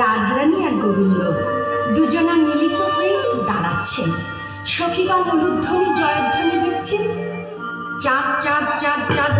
রাধারানী আর গোবিন্দ দুজনা মিলিত হয়ে দাঁড়াচ্ছেন। সখীগণ উলুধ্বনি জয়ধ্বনি দিচ্ছেন। চাঁদ চাঁদ চাঁদ চাঁদ